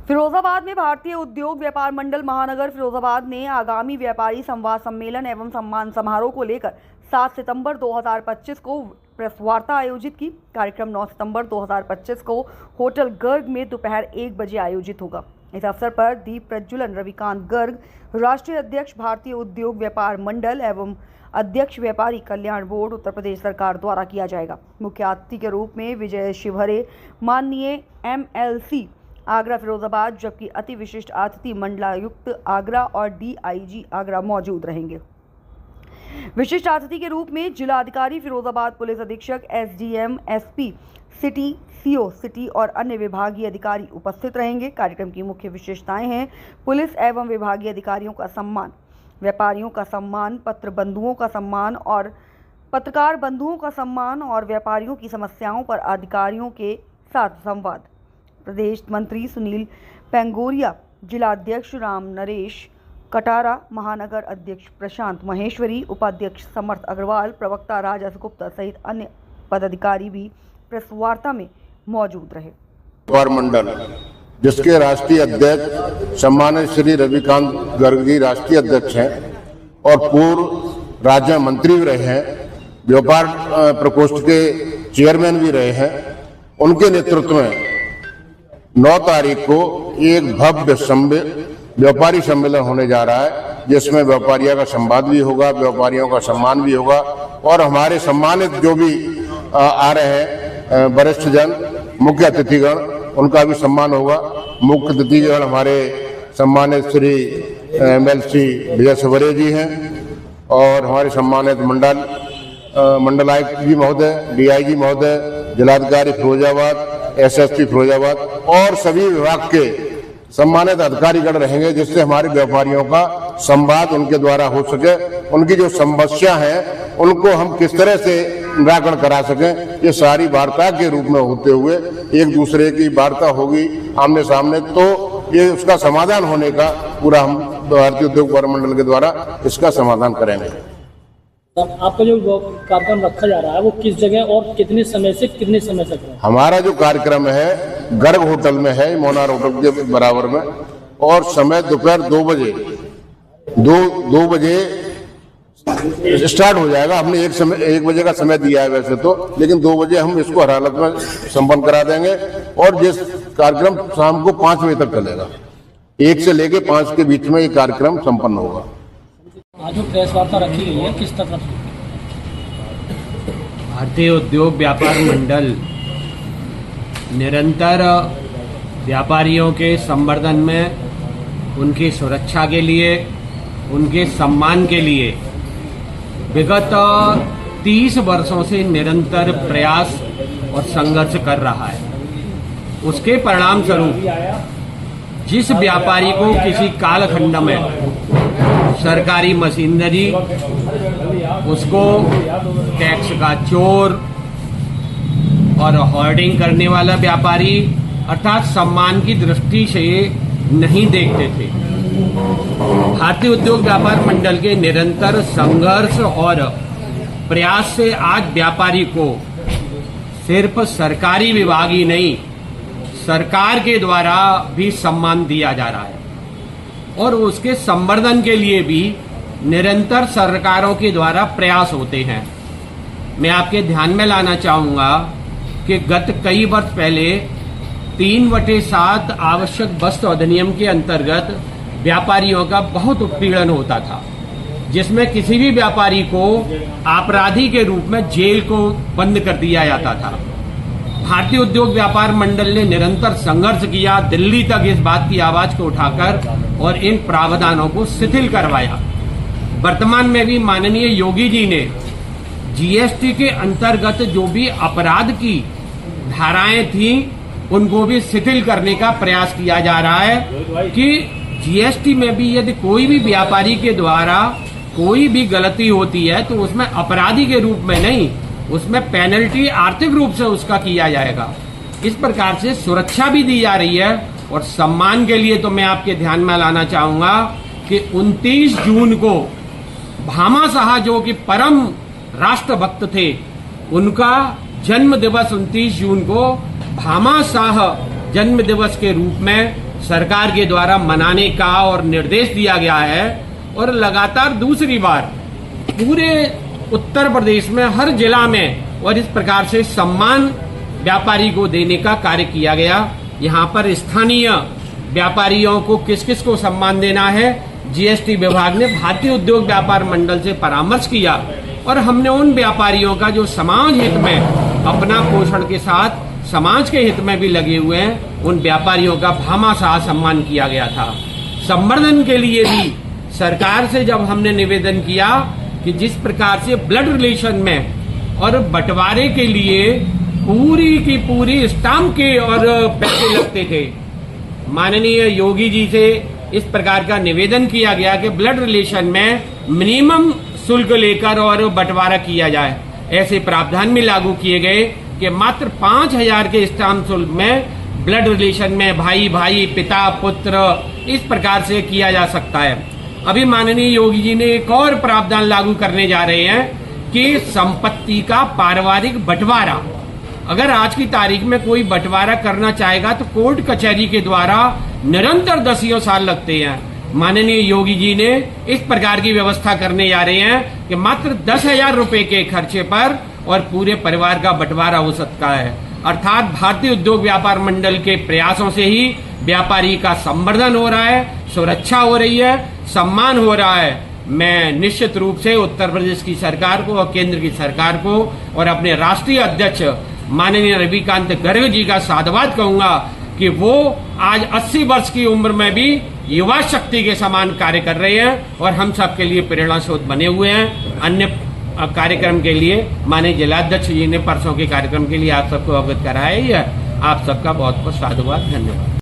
फिरोजाबाद में भारतीय उद्योग व्यापार मंडल महानगर फिरोजाबाद ने आगामी व्यापारी संवाद सम्मेलन एवं सम्मान समारोह को लेकर 7 सितंबर 2025 को प्रेस वार्ता आयोजित की। कार्यक्रम 9 सितंबर 2025 को होटल गर्ग में दोपहर 1 बजे आयोजित होगा। इस अवसर पर दीप प्रज्वलन रविकांत गर्ग, राष्ट्रीय अध्यक्ष भारतीय उद्योग व्यापार मंडल एवं अध्यक्ष व्यापारी कल्याण बोर्ड उत्तर प्रदेश सरकार द्वारा किया जाएगा। मुख्य अतिथि के रूप में विजय शिवहरे, माननीय MLC आगरा फिरोजाबाद, जबकि अति विशिष्ट अतिथि मंडलायुक्त आगरा और DIG आगरा मौजूद रहेंगे। विशिष्ट अतिथि के रूप में जिला अधिकारी फिरोजाबाद, पुलिस अधीक्षक, SDM, SP city, CO city और अन्य विभागीय अधिकारी उपस्थित रहेंगे। कार्यक्रम की मुख्य विशेषताएं हैं पुलिस एवं विभागीय अधिकारियों का सम्मान, व्यापारियों का सम्मान, पत्र बंधुओं का सम्मान और पत्रकार बंधुओं का सम्मान और व्यापारियों की समस्याओं पर अधिकारियों के साथ संवाद। प्रदेश मंत्री सुनील पेंगोरिया, जिला अध्यक्ष राम नरेश कटारा, महानगर अध्यक्ष प्रशांत महेश्वरी, उपाध्यक्ष समर्थ अग्रवाल, प्रवक्ता राजस गुप्ता सहित अन्य पदाधिकारी भी प्रेस वार्ता में मौजूद रहे। व्यापार मंडल जिसके राष्ट्रीय अध्यक्ष सम्मानित श्री रविकांत गर्ग जी राष्ट्रीय अध्यक्ष हैं और पूर्व राज्य मंत्री भी रहे हैं, व्यापार प्रकोष्ठ के चेयरमैन भी रहे हैं, उनके नेतृत्व में 9 तारीख को एक भव्य व्यापारी सम्मेलन होने जा रहा है, जिसमें व्यापारियों का संवाद भी होगा, व्यापारियों का सम्मान भी होगा और हमारे सम्मानित जो भी आ रहे हैं वरिष्ठ जन, मुख्य अतिथिगण, उनका भी सम्मान होगा। मुख्य अतिथिगण हमारे सम्मानित श्री MLC विजय शिवहरे जी हैं और हमारे सम्मानित मंडलायुक्त जी महोदय, DIG महोदय, जिलाधिकारी फिरोजाबाद, SSP फिरोजाबाद और सभी विभाग के सम्मानित अधिकारीगण रहेंगे, जिससे हमारे व्यापारियों का संवाद उनके द्वारा हो सके, उनकी जो समस्या है उनको हम किस तरह से निराकरण करा सकें, ये सारी वार्ता के रूप में होते हुए एक दूसरे की वार्ता होगी आमने सामने, तो ये उसका समाधान होने का पूरा हम भारतीय उद्योग व्यापार मंडल के द्वारा इसका समाधान करेंगे। आपका जो कार्यक्रम रखा जा रहा है वो किस जगह और कितने समय से कितने समय तक है? हमारा जो कार्यक्रम है गर्ग होटल में है, मोनार होटल के बराबर में, और समय दोपहर 2 बजे 2 बजे स्टार्ट हो जाएगा। हमने 1 बजे का समय दिया है वैसे तो, लेकिन 2 बजे हम इसको हर हालत में संपन्न करा देंगे और जिस कार्यक्रम शाम को 5 बजे तक चलेगा, 1 से लेके 5 के बीच में ये कार्यक्रम संपन्न होगा। आज जो प्रेस वार्ता रखी गई है किस तरह? भारतीय उद्योग व्यापार मंडल निरंतर व्यापारियों के संवर्धन में, उनकी सुरक्षा के लिए, उनके सम्मान के लिए विगत 30 वर्षों से निरंतर प्रयास और संघर्ष कर रहा है। उसके परिणाम स्वरूप जिस व्यापारी को किसी कालखंड में सरकारी मशीनरी, उसको टैक्स का चोर और होर्डिंग करने वाला व्यापारी अर्थात सम्मान की दृष्टि से नहीं देखते थे, भारतीय उद्योग व्यापार मंडल के निरंतर संघर्ष और प्रयास से आज व्यापारी को सिर्फ सरकारी विभाग ही नहीं, सरकार के द्वारा भी सम्मान दिया जा रहा है और उसके संवर्धन के लिए भी निरंतर सरकारों के द्वारा प्रयास होते हैं। मैं आपके ध्यान में लाना चाहूँगा कि गत कई वर्ष पहले 3/7 आवश्यक वस्तु अधिनियम के अंतर्गत व्यापारियों का बहुत उत्पीड़न होता था, जिसमें किसी भी व्यापारी को अपराधी के रूप में जेल को बंद कर दिया जाता था। भारतीय उद्योग व्यापार मंडल ने निरंतर संघर्ष किया, दिल्ली तक इस बात की आवाज को उठाकर और इन प्रावधानों को शिथिल करवाया। वर्तमान में भी माननीय योगी जी ने GST के अंतर्गत जो भी अपराध की धाराएं थी उनको भी शिथिल करने का प्रयास किया जा रहा है कि GST में भी यदि कोई भी व्यापारी के द्वारा कोई भी गलती होती है तो उसमें अपराधी के रूप में नहीं, उसमें पेनल्टी आर्थिक रूप से उसका किया जाएगा। इस प्रकार से सुरक्षा भी दी जा रही है और सम्मान के लिए तो मैं आपके ध्यान में लाना चाहूंगा कि 29 जून को भामा शाह जो कि परम राष्ट्रभक्त थे, उनका जन्म दिवस 29 जून को भामा शाह जन्म दिवस के रूप में सरकार के द्वारा मनाने का और निर्देश दिया गया है और लगातार दूसरी बार पूरे उत्तर प्रदेश में हर जिला में और इस प्रकार से सम्मान व्यापारी को देने का कार्य किया गया। यहाँ पर स्थानीय व्यापारियों को किस किस को सम्मान देना है, जीएसटी विभाग ने भारतीय उद्योग व्यापार मंडल से परामर्श किया और हमने उन व्यापारियों का जो समाज हित में अपना पोषण के साथ समाज के हित में भी लगे हुए हैं, उन व्यापारियों का भामाशाह सम्मान किया गया था। संवर्धन के लिए भी सरकार से जब हमने निवेदन किया कि जिस प्रकार से ब्लड रिलेशन में और बंटवारे के लिए पूरी की पूरी स्टाम्प के और पैसे लगते थे, माननीय योगी जी से इस प्रकार का निवेदन किया गया कि ब्लड रिलेशन में मिनिमम शुल्क लेकर और बंटवारा किया जाए। ऐसे प्रावधान भी लागू किए गए कि मात्र 5,000 के स्टाम्प शुल्क में ब्लड रिलेशन में भाई भाई, पिता पुत्र, इस प्रकार से किया जा सकता है। अभी माननीय योगी जी ने एक और प्रावधान लागू करने जा रहे हैं कि संपत्ति का पारिवारिक बंटवारा, अगर आज की तारीख में कोई बंटवारा करना चाहेगा तो कोर्ट कचहरी के द्वारा निरंतर 10 साल लगते हैं। माननीय योगी जी ने इस प्रकार की व्यवस्था करने जा रहे हैं कि मात्र 10,000 रुपए के खर्चे पर और पूरे परिवार का बंटवारा हो सकता है। अर्थात भारतीय उद्योग व्यापार मंडल के प्रयासों से ही व्यापारी का संवर्धन हो रहा है, सुरक्षा हो रही है, सम्मान हो रहा है। मैं निश्चित रूप से उत्तर प्रदेश की सरकार को और केंद्र की सरकार को और अपने राष्ट्रीय अध्यक्ष माननीय रविकांत गर्ग जी का साधुवाद कहूंगा कि वो आज 80 वर्ष की उम्र में भी युवा शक्ति के समान कार्य कर रहे हैं और हम सबके लिए प्रेरणा स्रोत बने हुए हैं। अन्य कार्यक्रम के लिए माननीय जिलाध्यक्ष जी ने परसों के कार्यक्रम के लिए आप सबको अवगत कराया ही है। आप सबका बहुत बहुत साधुवाद, धन्यवाद।